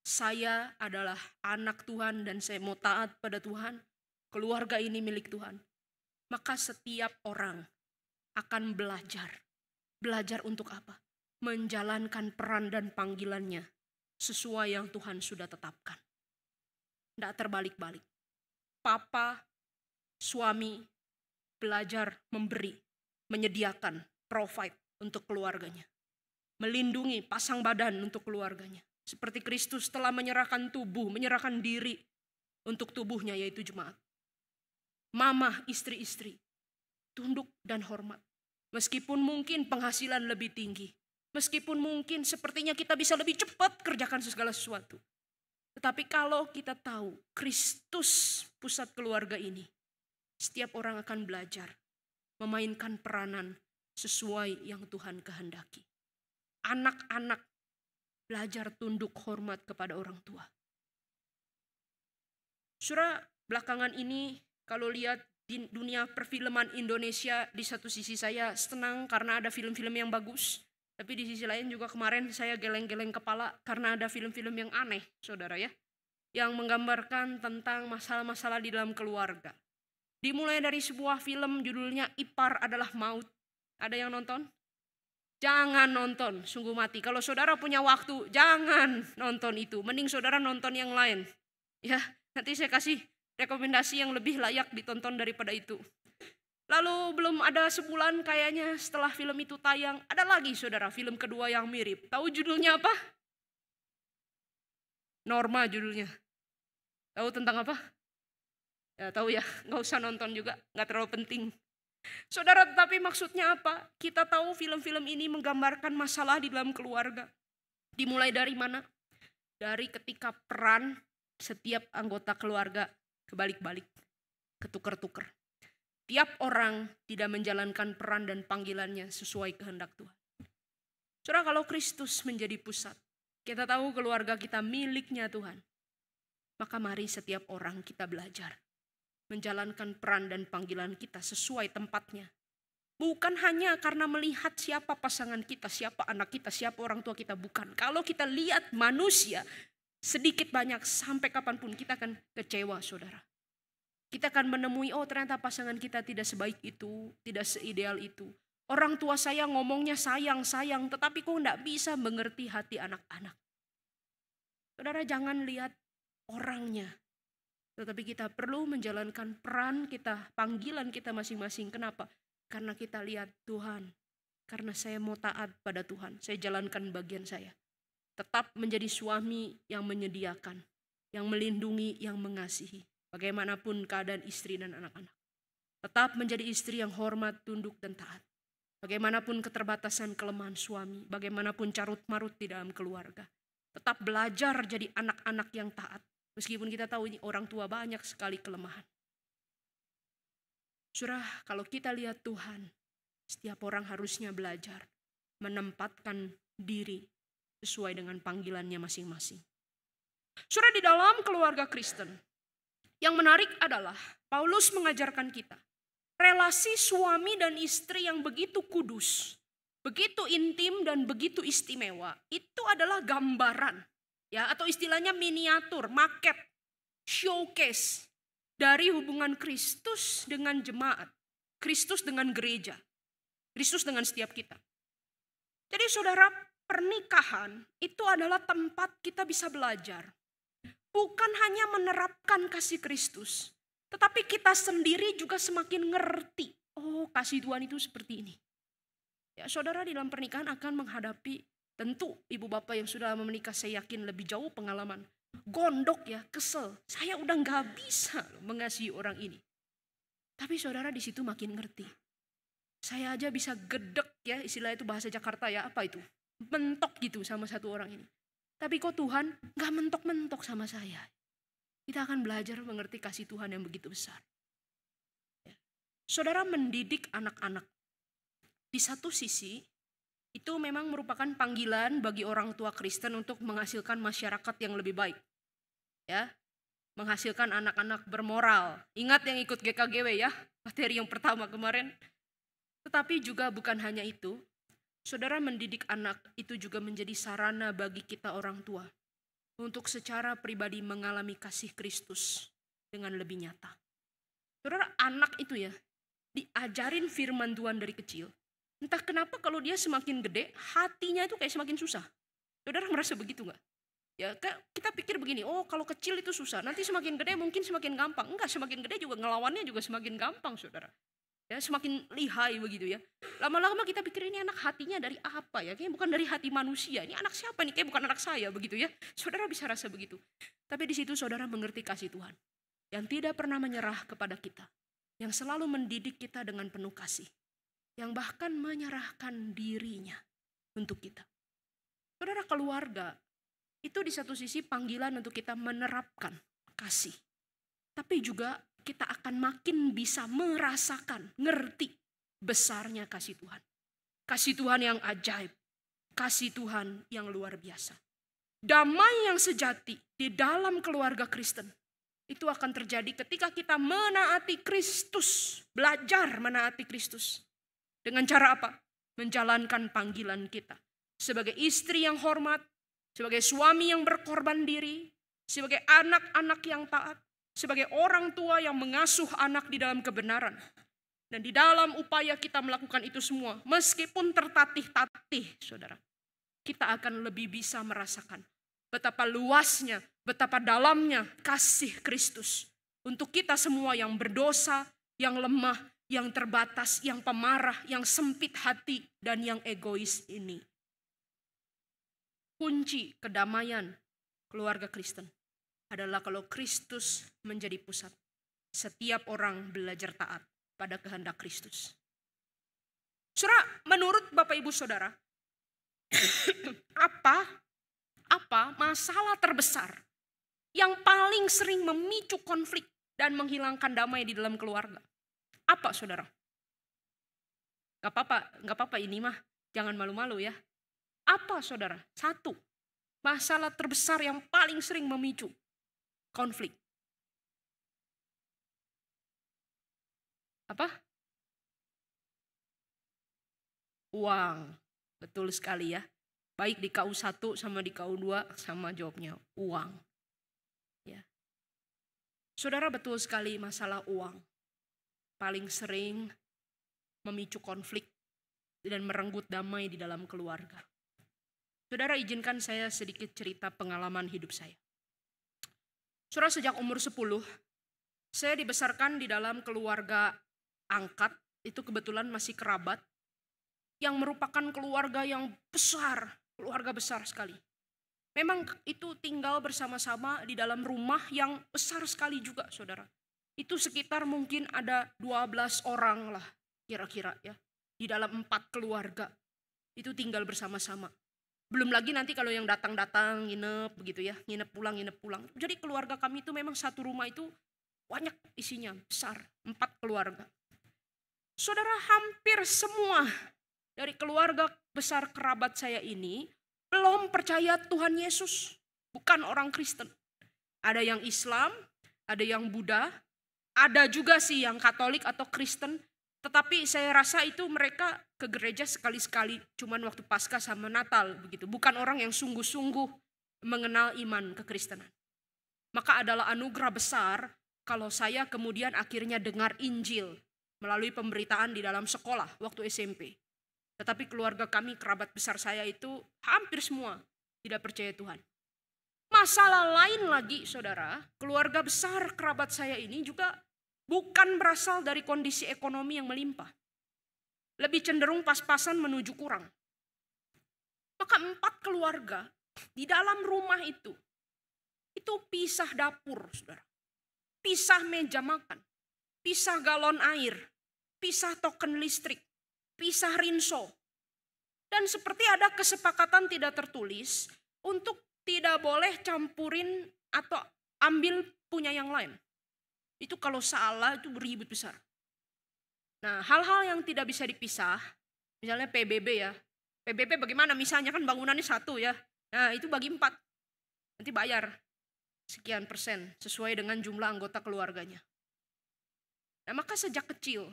Saya adalah anak Tuhan dan saya mau taat pada Tuhan. Keluarga ini milik Tuhan. Maka setiap orang akan belajar. Belajar untuk apa? Menjalankan peran dan panggilannya sesuai yang Tuhan sudah tetapkan. Tidak terbalik-balik. Papa, suami, belajar memberi, menyediakan, provide untuk keluarganya. Melindungi, pasang badan untuk keluarganya. Seperti Kristus telah menyerahkan tubuh, menyerahkan diri untuk tubuhnya yaitu jemaat. Mama, istri-istri, tunduk dan hormat. Meskipun mungkin penghasilan lebih tinggi. Meskipun mungkin sepertinya kita bisa lebih cepat kerjakan segala sesuatu. Tetapi kalau kita tahu Kristus pusat keluarga ini. Setiap orang akan belajar memainkan peranan sesuai yang Tuhan kehendaki. Anak-anak belajar tunduk hormat kepada orang tua. Saudara, belakangan ini kalau lihat di dunia perfilman Indonesia, di satu sisi saya senang karena ada film-film yang bagus. Tapi di sisi lain juga kemarin saya geleng-geleng kepala karena ada film-film yang aneh, saudara ya. Yang menggambarkan tentang masalah-masalah di dalam keluarga. Dimulai dari sebuah film judulnya Ipar Adalah Maut. Ada yang nonton? Jangan nonton, sungguh mati. Kalau saudara punya waktu, jangan nonton itu. Mending saudara nonton yang lain. Ya, nanti saya kasih rekomendasi yang lebih layak ditonton daripada itu. Lalu belum ada sebulan kayaknya setelah film itu tayang, ada lagi saudara film kedua yang mirip. Tahu judulnya apa? Norma judulnya. Tahu tentang apa? Ya tahu ya, nggak usah nonton juga, nggak terlalu penting. Saudara, tetapi maksudnya apa? Kita tahu film-film ini menggambarkan masalah di dalam keluarga. Dimulai dari mana? Dari ketika peran setiap anggota keluarga kebalik-balik, ketuker-tuker. Tiap orang tidak menjalankan peran dan panggilannya sesuai kehendak Tuhan. Saudara, kalau Kristus menjadi pusat, kita tahu keluarga kita miliknya Tuhan. Maka mari setiap orang kita belajar menjalankan peran dan panggilan kita sesuai tempatnya. Bukan hanya karena melihat siapa pasangan kita, siapa anak kita, siapa orang tua kita, bukan. Kalau kita lihat manusia, sedikit banyak sampai kapanpun kita akan kecewa, saudara. Kita akan menemui, oh ternyata pasangan kita tidak sebaik itu, tidak seideal itu. Orang tua saya ngomongnya sayang, tetapi kok enggak bisa mengerti hati anak-anak. Saudara, jangan lihat orangnya. Tetapi kita perlu menjalankan peran kita, panggilan kita masing-masing. Kenapa? Karena kita lihat Tuhan. Karena saya mau taat pada Tuhan. Saya jalankan bagian saya. Tetap menjadi suami yang menyediakan, yang melindungi, yang mengasihi. Bagaimanapun keadaan istri dan anak-anak. Tetap menjadi istri yang hormat, tunduk, dan taat. Bagaimanapun keterbatasan kelemahan suami, bagaimanapun carut-marut di dalam keluarga. Tetap belajar jadi anak-anak yang taat. Meskipun kita tahu ini orang tua banyak sekali kelemahan. Saudara, kalau kita lihat Tuhan, setiap orang harusnya belajar menempatkan diri sesuai dengan panggilannya masing-masing. Saudara, di dalam keluarga Kristen, yang menarik adalah Paulus mengajarkan kita relasi suami dan istri yang begitu kudus, begitu intim dan begitu istimewa, itu adalah gambaran, ya, atau istilahnya miniatur, maket, showcase dari hubungan Kristus dengan jemaat, Kristus dengan gereja, Kristus dengan setiap kita. Jadi saudara, pernikahan itu adalah tempat kita bisa belajar. Bukan hanya menerapkan kasih Kristus, tetapi kita sendiri juga semakin ngerti. Oh, kasih Tuhan itu seperti ini. Ya, saudara, di dalam pernikahan akan menghadapi, tentu ibu bapak yang sudah menikah saya yakin lebih jauh pengalaman. Gondok ya, kesel. Saya udah gak bisa mengasihi orang ini. Tapi saudara di situ makin ngerti. Saya aja bisa gedek ya, istilah itu bahasa Jakarta ya, apa itu? Mentok gitu sama satu orang ini. Tapi kok Tuhan gak mentok-mentok sama saya. Kita akan belajar mengerti kasih Tuhan yang begitu besar. Ya. Saudara, mendidik anak-anak. Di satu sisi, itu memang merupakan panggilan bagi orang tua Kristen untuk menghasilkan masyarakat yang lebih baik. Ya, menghasilkan anak-anak bermoral. Ingat yang ikut GKGW ya, materi yang pertama kemarin. Tetapi juga bukan hanya itu. Saudara, mendidik anak itu juga menjadi sarana bagi kita orang tua untuk secara pribadi mengalami kasih Kristus dengan lebih nyata. Saudara, anak itu ya diajarin firman Tuhan dari kecil. Entah kenapa kalau dia semakin gede, hatinya itu kayak semakin susah. Saudara merasa begitu gak? Ya, kita pikir begini, oh kalau kecil itu susah, nanti semakin gede mungkin semakin gampang. Enggak, semakin gede juga ngelawannya juga semakin gampang, saudara. Ya, semakin lihai begitu ya. Lama-lama kita pikir ini anak hatinya dari apa ya? Kayaknya bukan dari hati manusia. Ini anak siapa nih? Kayak bukan anak saya begitu ya. Saudara bisa rasa begitu. Tapi di situ saudara mengerti kasih Tuhan. Yang tidak pernah menyerah kepada kita. Yang selalu mendidik kita dengan penuh kasih. Yang bahkan menyerahkan dirinya untuk kita. Saudara, keluarga itu di satu sisi panggilan untuk kita menerapkan kasih. Tapi juga kita akan makin bisa merasakan, ngerti besarnya kasih Tuhan. Kasih Tuhan yang ajaib, kasih Tuhan yang luar biasa. Damai yang sejati di dalam keluarga Kristen itu akan terjadi ketika kita menaati Kristus, belajar menaati Kristus. Dengan cara apa? Menjalankan panggilan kita. Sebagai istri yang hormat, sebagai suami yang berkorban diri, sebagai anak-anak yang taat, sebagai orang tua yang mengasuh anak di dalam kebenaran. Dan di dalam upaya kita melakukan itu semua, meskipun tertatih-tatih, saudara, kita akan lebih bisa merasakan betapa luasnya, betapa dalamnya kasih Kristus untuk kita semua yang berdosa, yang lemah, yang terbatas, yang pemarah, yang sempit hati, dan yang egois ini. Kunci kedamaian keluarga Kristen adalah kalau Kristus menjadi pusat. Setiap orang belajar taat pada kehendak Kristus. Saudara, menurut Bapak Ibu Saudara, apa masalah terbesar yang paling sering memicu konflik dan menghilangkan damai di dalam keluarga? Apa, saudara? Gak apa-apa ini mah, jangan malu-malu ya. Apa, saudara? Satu, masalah terbesar yang paling sering memicu konflik. Apa? Uang. Betul sekali ya. Baik di KU1 sama di KU2 sama jawabnya uang. Ya. Saudara, betul sekali masalah uang. Paling sering memicu konflik dan merenggut damai di dalam keluarga. Saudara, izinkan saya sedikit cerita pengalaman hidup saya. Saudara, sejak umur 10, saya dibesarkan di dalam keluarga angkat, itu kebetulan masih kerabat, yang merupakan keluarga yang besar, keluarga besar sekali. Memang itu tinggal bersama-sama di dalam rumah yang besar sekali juga, saudara. Itu sekitar mungkin ada 12 orang lah kira-kira ya. Di dalam 4 keluarga itu tinggal bersama-sama. Belum lagi nanti kalau yang datang-datang nginep begitu ya, nginep pulang. Jadi keluarga kami itu memang satu rumah itu banyak isinya, besar, 4 keluarga. Saudara, hampir semua dari keluarga besar kerabat saya ini belum percaya Tuhan Yesus, bukan orang Kristen. Ada yang Islam, ada yang Buddha, ada juga sih yang Katolik atau Kristen. Tetapi saya rasa itu mereka ke gereja sekali-sekali, cuman waktu Paskah sama Natal begitu. Bukan orang yang sungguh-sungguh mengenal iman kekristenan. Maka adalah anugerah besar kalau saya kemudian akhirnya dengar Injil melalui pemberitaan di dalam sekolah waktu SMP. Tetapi keluarga kami, kerabat besar saya itu hampir semua tidak percaya Tuhan. Masalah lain lagi, saudara, keluarga besar kerabat saya ini juga bukan berasal dari kondisi ekonomi yang melimpah. Lebih cenderung pas-pasan menuju kurang. Maka 4 keluarga di dalam rumah itu pisah dapur, saudara. Pisah meja makan, pisah galon air, pisah token listrik, pisah rinso. Dan seperti ada kesepakatan tidak tertulis untuk tidak boleh campurin atau ambil punya yang lain. Itu kalau salah itu beribut besar. Nah, hal-hal yang tidak bisa dipisah, misalnya PBB ya. PBB bagaimana? Misalnya kan bangunannya 1 ya. Nah, itu bagi 4. Nanti bayar sekian persen sesuai dengan jumlah anggota keluarganya. Nah, maka sejak kecil,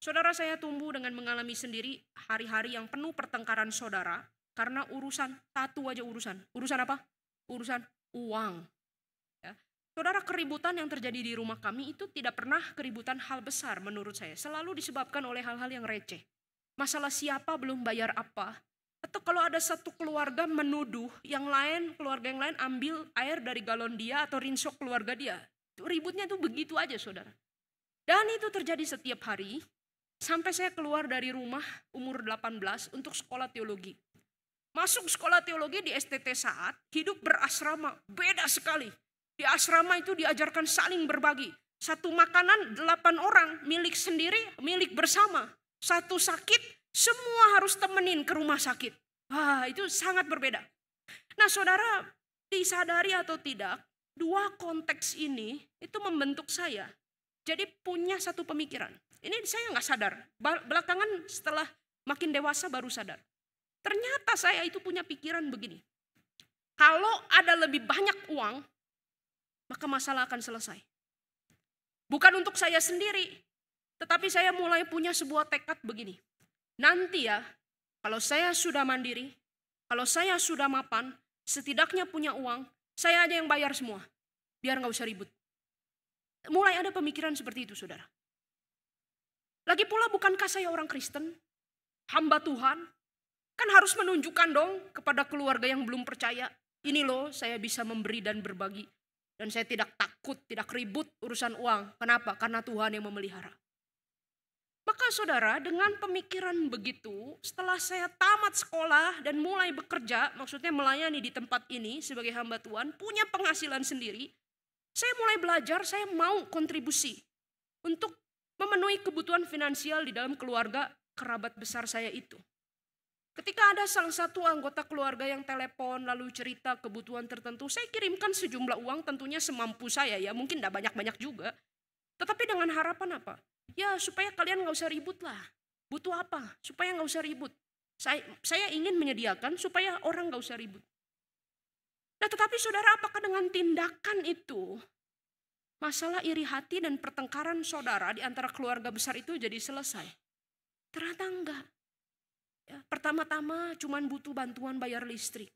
saudara, saya tumbuh dengan mengalami sendiri hari-hari yang penuh pertengkaran saudara karena urusan satu aja urusan. Urusan apa? Urusan uang. Ya. Saudara, keributan yang terjadi di rumah kami itu tidak pernah keributan hal besar menurut saya. Selalu disebabkan oleh hal-hal yang receh. Masalah siapa belum bayar apa. Atau kalau ada satu keluarga menuduh yang lain, keluarga yang lain ambil air dari galon dia atau rinso keluarga dia. Itu ributnya itu begitu aja, saudara. Dan itu terjadi setiap hari. Sampai saya keluar dari rumah umur 18 untuk sekolah teologi. Masuk sekolah teologi di STT Saat, hidup berasrama, beda sekali. Di asrama itu diajarkan saling berbagi. Satu makanan 8 orang, milik sendiri, milik bersama. Satu sakit, semua harus temenin ke rumah sakit. Wah, itu sangat berbeda. Nah, saudara, disadari atau tidak, 2 konteks ini itu membentuk saya. Jadi punya satu pemikiran. Ini saya nggak sadar. Belakangan setelah makin dewasa baru sadar. Ternyata saya itu punya pikiran begini. Kalau ada lebih banyak uang, maka masalah akan selesai. Bukan untuk saya sendiri, tetapi saya mulai punya sebuah tekad begini. Nanti ya, kalau saya sudah mandiri, kalau saya sudah mapan, setidaknya punya uang, saya aja yang bayar semua. Biar nggak usah ribut. Mulai ada pemikiran seperti itu, saudara. Lagi pula bukankah saya orang Kristen, hamba Tuhan, kan harus menunjukkan dong kepada keluarga yang belum percaya, ini loh saya bisa memberi dan berbagi. Dan saya tidak takut, tidak ribut urusan uang. Kenapa? Karena Tuhan yang memelihara. Maka saudara, dengan pemikiran begitu, setelah saya tamat sekolah dan mulai bekerja, maksudnya melayani di tempat ini sebagai hamba Tuhan, punya penghasilan sendiri, saya mulai belajar, saya mau kontribusi untuk memenuhi kebutuhan finansial di dalam keluarga kerabat besar saya itu. Ketika ada salah satu anggota keluarga yang telepon lalu cerita kebutuhan tertentu, saya kirimkan sejumlah uang tentunya semampu saya ya, mungkin tidak banyak-banyak juga. Tetapi dengan harapan apa? Ya supaya kalian gak usah ribut lah. Butuh apa? Supaya gak usah ribut. Saya ingin menyediakan supaya orang gak usah ribut. Nah tetapi saudara, apakah dengan tindakan itu masalah iri hati dan pertengkaran saudara di antara keluarga besar itu jadi selesai? Ternyata enggak. Ya, pertama-tama cuman butuh bantuan bayar listrik.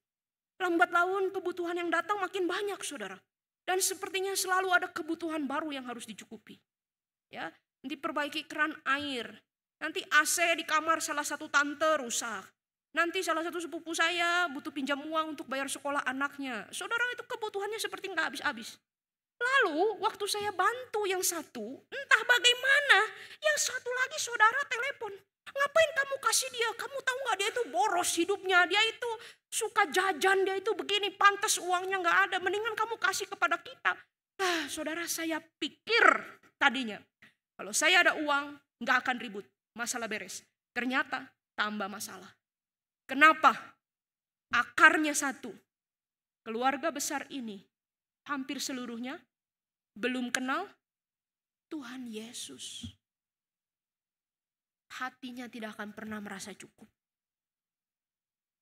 Lambat laun kebutuhan yang datang makin banyak, saudara. Dan sepertinya selalu ada kebutuhan baru yang harus dicukupi. Ya, diperbaiki keran air. Nanti AC di kamar salah satu tante rusak. Nanti salah satu sepupu saya butuh pinjam uang untuk bayar sekolah anaknya. Saudara, itu kebutuhannya seperti nggak habis-habis. Lalu waktu saya bantu yang satu, entah bagaimana, yang satu lagi saudara telepon. Ngapain kamu kasih dia? Kamu tahu gak dia itu boros hidupnya, dia itu suka jajan, dia itu begini, pantas uangnya gak ada. Mendingan kamu kasih kepada kita. Saudara, saya pikir tadinya, kalau saya ada uang gak akan ribut, masalah beres. Ternyata tambah masalah. Kenapa? Akarnya satu. Keluarga besar ini hampir seluruhnya belum kenal Tuhan Yesus. Hatinya tidak akan pernah merasa cukup.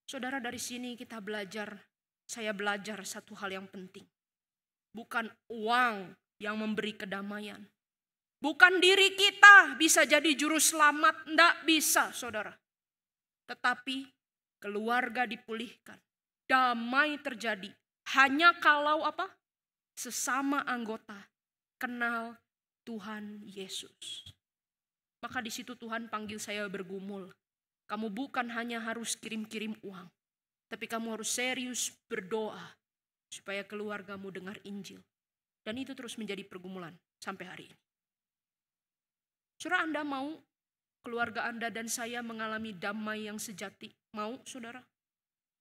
Saudara, dari sini kita belajar, saya belajar satu hal yang penting. Bukan uang yang memberi kedamaian. Bukan diri kita bisa jadi juru selamat, enggak bisa saudara. Tetapi keluarga dipulihkan, damai terjadi. Hanya kalau apa? Sesama anggota kenal Tuhan Yesus. Maka di situ Tuhan panggil saya bergumul. Kamu bukan hanya harus kirim-kirim uang, tapi kamu harus serius berdoa supaya keluargamu dengar Injil. Dan itu terus menjadi pergumulan sampai hari ini. Saudara, Anda mau keluarga Anda dan saya mengalami damai yang sejati? Mau saudara?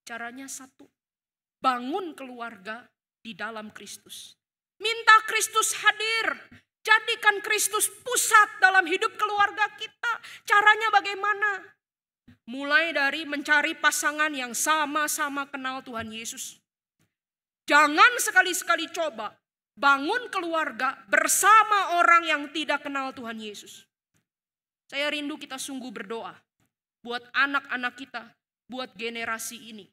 Caranya satu. Bangun keluarga di dalam Kristus. Minta Kristus hadir. Jadikan Kristus pusat dalam hidup keluarga kita. Caranya bagaimana? Mulai dari mencari pasangan yang sama-sama kenal Tuhan Yesus. Jangan sekali-sekali coba bangun keluarga bersama orang yang tidak kenal Tuhan Yesus. Saya rindu kita sungguh berdoa buat anak-anak kita, buat generasi ini.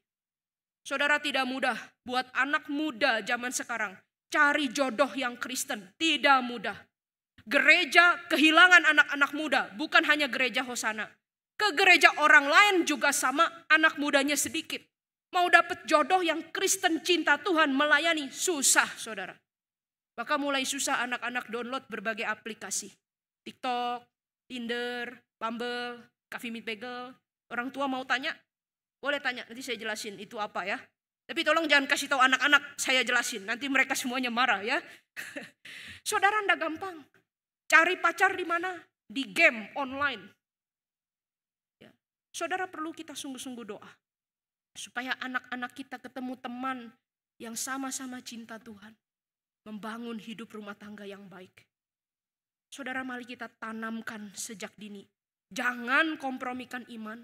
Saudara, tidak mudah buat anak muda zaman sekarang cari jodoh yang Kristen, tidak mudah. Gereja kehilangan anak-anak muda, bukan hanya gereja Hosana. Ke gereja orang lain juga sama, anak mudanya sedikit. Mau dapat jodoh yang Kristen cinta Tuhan melayani, susah saudara. Maka mulai susah anak-anak download berbagai aplikasi. TikTok, Tinder, Bumble, Coffee Meet Bagel. Orang tua mau tanya? Boleh tanya, nanti saya jelasin itu apa ya. Tapi tolong jangan kasih tahu anak-anak, saya jelasin. Nanti mereka semuanya marah ya. Saudara, enggak gampang. Cari pacar di mana? Di game online. Ya. Saudara, perlu kita sungguh-sungguh doa. Supaya anak-anak kita ketemu teman yang sama-sama cinta Tuhan. Membangun hidup rumah tangga yang baik. Saudara, mari kita tanamkan sejak dini. Jangan kompromikan iman.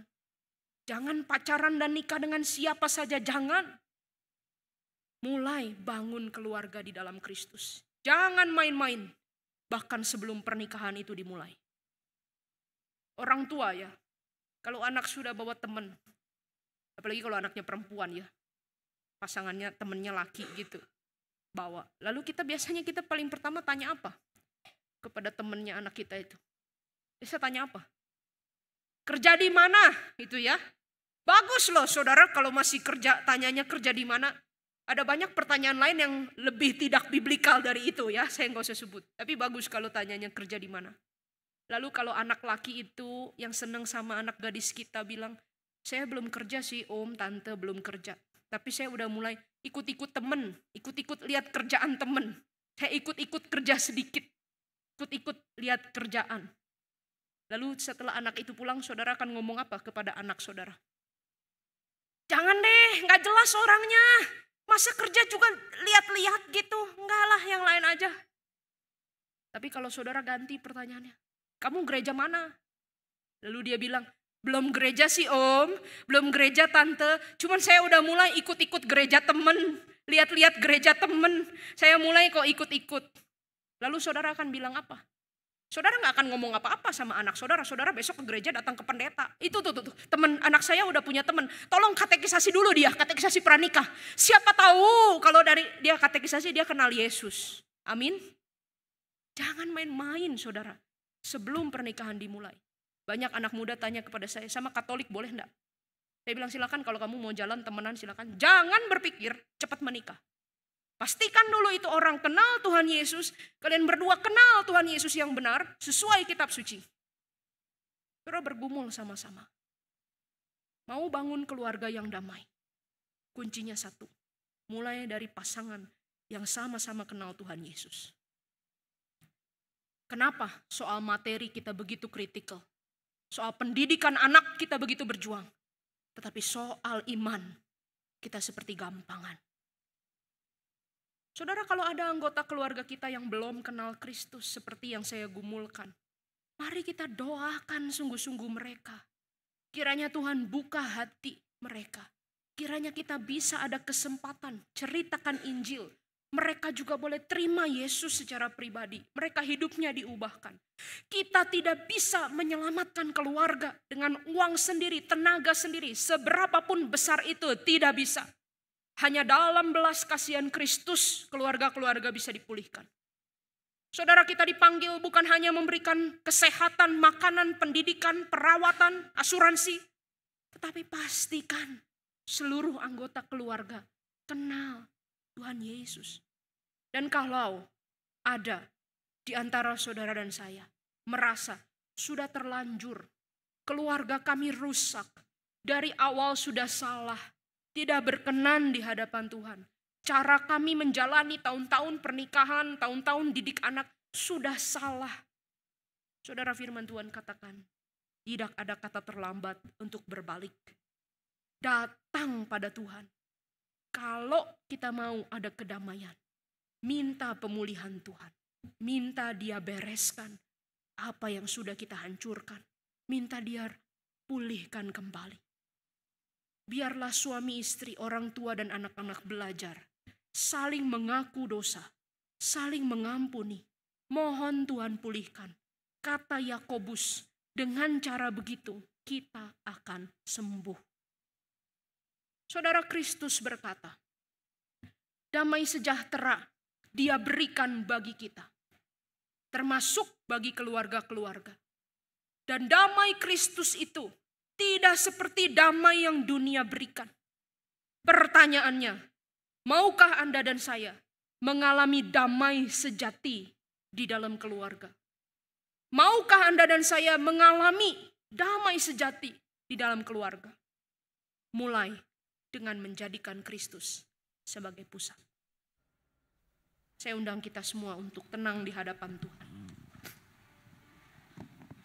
Jangan pacaran dan nikah dengan siapa saja, jangan. Mulai bangun keluarga di dalam Kristus. Jangan main-main, bahkan sebelum pernikahan itu dimulai. Orang tua ya, kalau anak sudah bawa teman, apalagi kalau anaknya perempuan ya, pasangannya temennya laki gitu, bawa. Lalu kita paling pertama tanya apa? Kepada temennya anak kita itu. Saya tanya apa? Kerja di mana? Itu ya. Bagus loh saudara kalau masih kerja, tanyanya kerja di mana. Ada banyak pertanyaan lain yang lebih tidak biblikal dari itu ya, saya nggak usah sebut. Tapi bagus kalau tanyanya kerja di mana. Lalu kalau anak laki itu yang seneng sama anak gadis kita bilang, saya belum kerja sih om, tante belum kerja. Tapi saya udah mulai ikut-ikut temen, ikut-ikut lihat kerjaan temen. Saya ikut-ikut kerja sedikit, ikut-ikut lihat kerjaan. Lalu setelah anak itu pulang, saudara akan ngomong apa kepada anak saudara? Jangan deh, gak jelas orangnya. Masa kerja juga lihat-lihat gitu? Enggak lah, yang lain aja. Tapi kalau saudara ganti pertanyaannya, kamu gereja mana? Lalu dia bilang, belum gereja sih om, belum gereja tante. Cuman saya udah mulai ikut-ikut gereja temen. Lihat-lihat gereja temen. Saya mulai kok ikut-ikut. Lalu saudara akan bilang apa? Saudara gak akan ngomong apa-apa sama anak saudara. Saudara besok ke gereja datang ke pendeta. Itu tuh. Temen anak saya udah punya temen. Tolong katekisasi dulu dia. Katekisasi pranikah. Siapa tahu kalau dari dia katekisasi dia kenal Yesus. Amin. Jangan main-main saudara. Sebelum pernikahan dimulai. Banyak anak muda tanya kepada saya. Sama Katolik boleh enggak? Saya bilang silakan kalau kamu mau jalan temenan silakan. Jangan berpikir cepat menikah. Pastikan dulu itu orang kenal Tuhan Yesus. Kalian berdua kenal Tuhan Yesus yang benar sesuai kitab suci. Saudara bergumul sama-sama. Mau bangun keluarga yang damai. Kuncinya satu. Mulai dari pasangan yang sama-sama kenal Tuhan Yesus. Kenapa soal materi kita begitu kritikal? Soal pendidikan anak kita begitu berjuang. Tetapi soal iman kita seperti gampangan. Saudara, kalau ada anggota keluarga kita yang belum kenal Kristus seperti yang saya gumulkan, mari kita doakan sungguh-sungguh mereka. Kiranya Tuhan buka hati mereka. Kiranya kita bisa ada kesempatan ceritakan Injil. Mereka juga boleh terima Yesus secara pribadi. Mereka hidupnya diubahkan. Kita tidak bisa menyelamatkan keluarga dengan uang sendiri, tenaga sendiri. Seberapapun besar itu tidak bisa. Hanya dalam belas kasihan Kristus keluarga-keluarga bisa dipulihkan. Saudara, kita dipanggil bukan hanya memberikan kesehatan, makanan, pendidikan, perawatan, asuransi. Tetapi pastikan seluruh anggota keluarga kenal Tuhan Yesus. Dan kalau ada di antara saudara dan saya merasa sudah terlanjur, keluarga kami rusak, dari awal sudah salah, tidak berkenan di hadapan Tuhan. Cara kami menjalani tahun-tahun pernikahan, tahun-tahun didik anak sudah salah. Saudara, firman Tuhan katakan, tidak ada kata terlambat untuk berbalik. Datang pada Tuhan. Kalau kita mau ada kedamaian, minta pemulihan Tuhan. Minta Dia bereskan apa yang sudah kita hancurkan. Minta Dia pulihkan kembali. Biarlah suami istri, orang tua dan anak-anak belajar. Saling mengaku dosa. Saling mengampuni. Mohon Tuhan pulihkan. Kata Yakobus, dengan cara begitu kita akan sembuh. Saudara, Kristus berkata, damai sejahtera Dia berikan bagi kita. Termasuk bagi keluarga-keluarga. Dan damai Kristus itu tidak seperti damai yang dunia berikan. Pertanyaannya, maukah Anda dan saya mengalami damai sejati di dalam keluarga? Maukah Anda dan saya mengalami damai sejati di dalam keluarga? Mulai dengan menjadikan Kristus sebagai pusat. Saya undang kita semua untuk tenang di hadapan Tuhan.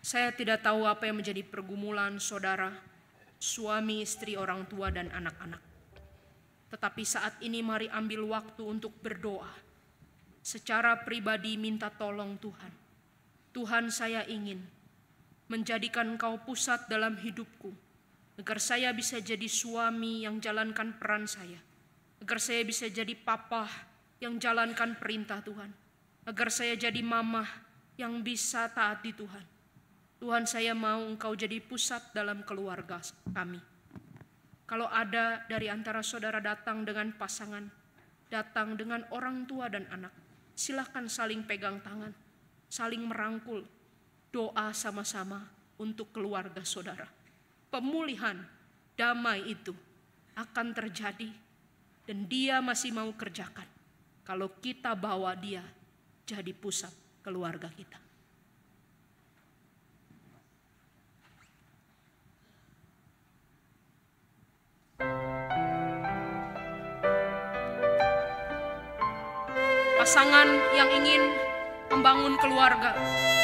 Saya tidak tahu apa yang menjadi pergumulan saudara, suami, istri, orang tua, dan anak-anak. Tetapi saat ini mari ambil waktu untuk berdoa. Secara pribadi minta tolong Tuhan. Tuhan, saya ingin menjadikan Engkau pusat dalam hidupku. Agar saya bisa jadi suami yang jalankan peran saya. Agar saya bisa jadi papa yang jalankan perintah Tuhan. Agar saya jadi mama yang bisa taat di Tuhan. Tuhan, saya mau Engkau jadi pusat dalam keluarga kami. Kalau ada dari antara saudara datang dengan pasangan, datang dengan orang tua dan anak, silakan saling pegang tangan, saling merangkul, doa sama-sama untuk keluarga saudara. Pemulihan, damai itu akan terjadi dan Dia masih mau kerjakan kalau kita bawa Dia jadi pusat keluarga kita. Pasangan yang ingin membangun keluarga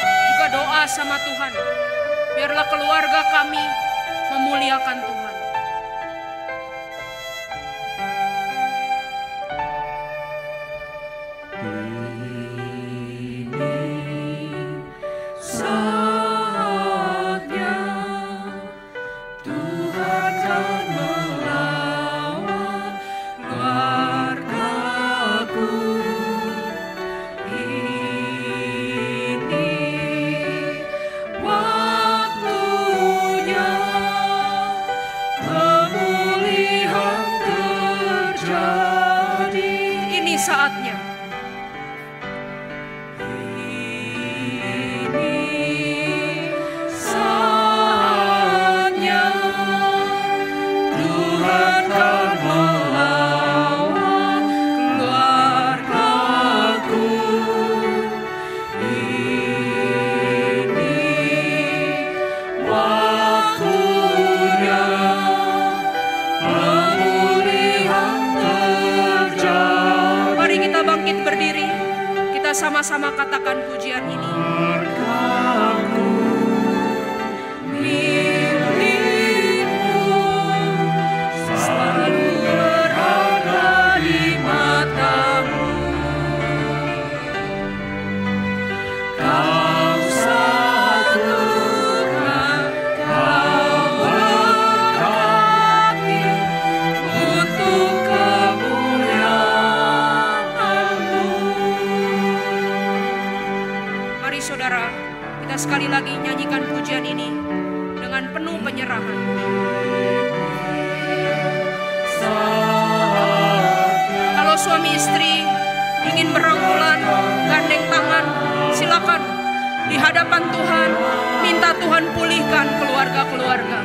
juga doa sama Tuhan. Biarlah keluarga kami memuliakan Tuhan. akan pujian ini. Saudara, kita sekali lagi nyanyikan pujian ini dengan penuh penyerahan. Kalau suami istri ingin berangkulan, gandeng tangan, silakan di hadapan Tuhan, minta Tuhan pulihkan keluarga-keluarga.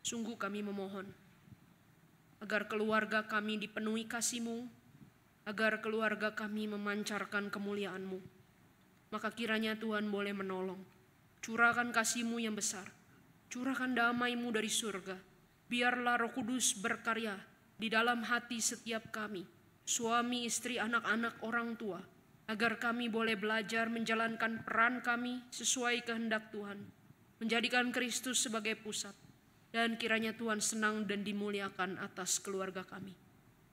Sungguh kami memohon agar keluarga kami dipenuhi kasih-Mu, agar keluarga kami memancarkan kemuliaan-Mu. Maka kiranya Tuhan boleh menolong. Curahkan kasih-Mu yang besar, curahkan damai-Mu dari surga. Biarlah Roh Kudus berkarya di dalam hati setiap kami, suami, istri, anak-anak, orang tua, agar kami boleh belajar menjalankan peran kami sesuai kehendak Tuhan, menjadikan Kristus sebagai pusat. Dan kiranya Tuhan senang dan dimuliakan atas keluarga kami.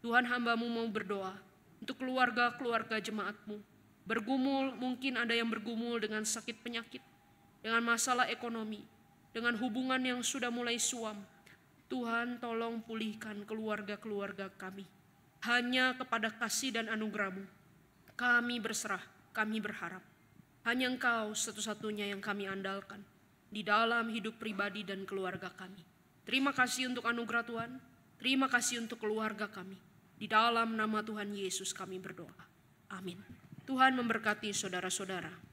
Tuhan, hamba-Mu mau berdoa untuk keluarga-keluarga jemaat-Mu. Bergumul, mungkin ada yang bergumul dengan sakit penyakit, dengan masalah ekonomi, dengan hubungan yang sudah mulai suam. Tuhan, tolong pulihkan keluarga-keluarga kami. Hanya kepada kasih dan anugerah-Mu kami berserah, kami berharap. Hanya Engkau satu-satunya yang kami andalkan di dalam hidup pribadi dan keluarga kami. Terima kasih untuk anugerah Tuhan, terima kasih untuk keluarga kami. Di dalam nama Tuhan Yesus kami berdoa. Amin. Tuhan memberkati saudara-saudara.